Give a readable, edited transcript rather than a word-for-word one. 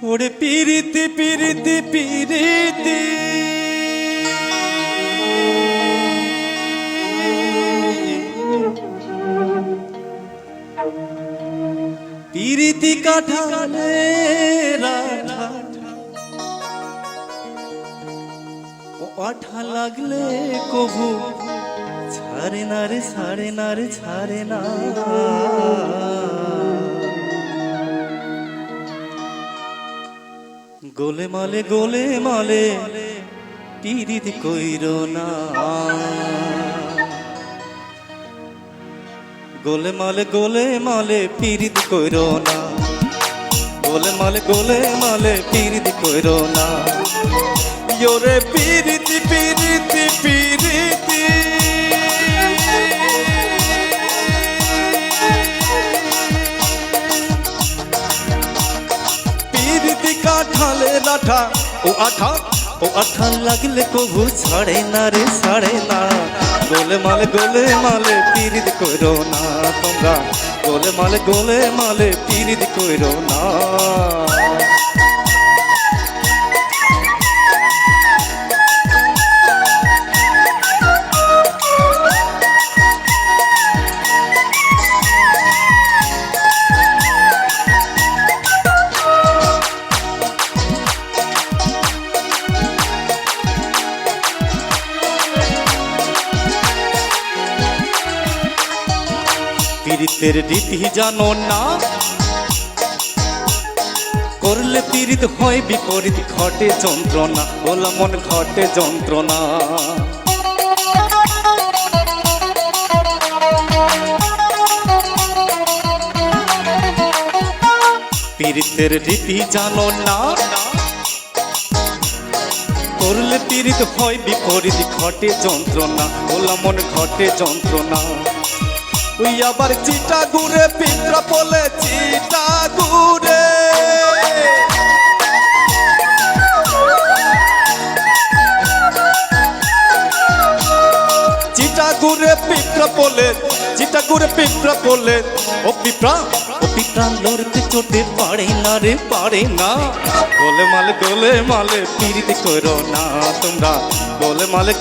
ওরে পিরিতি পিরিতি পিরিতি পিরিতি কাঠালে রাঠা ও আঠা লাগলে কবু ছাড়ে না রে ছাড়ে না রে ছাড়ে না গোলে মালে পিরিত কইরো না গোলে মালে পিরিত কইরো না গোলে মালে পিরিত কইরো না योरे पिरिति पिरिति पिरिति पिरिति काठाले लाठा ओ आठा लगले कबू छाड़े ना रे छाड़े ना गोले माले पिरित कइरो ना तोमरा गोले माले पिरित कइरो ना पीड़ितेर रीति जानो ना करले पीड़ित हय विपरीत घटे যন্ত্রণা बोला मन घटे যন্ত্রণা पीड़ितेर रीति जानो ना करले पीड़ित हय विपरीत घटे যন্ত্রণা बोला मन घटे যন্ত্রণা ওই আবার চিটা ঘুরে পিঁপড়া বলে চিটা ঘুরে চিটা ঘুরে পিঁপড়া বলে ও পিঁপড়া লড়তে চড়তে পারে না রে পারে না গোলে মালে পিরিতি কইরো না তোমরা গোলে মালে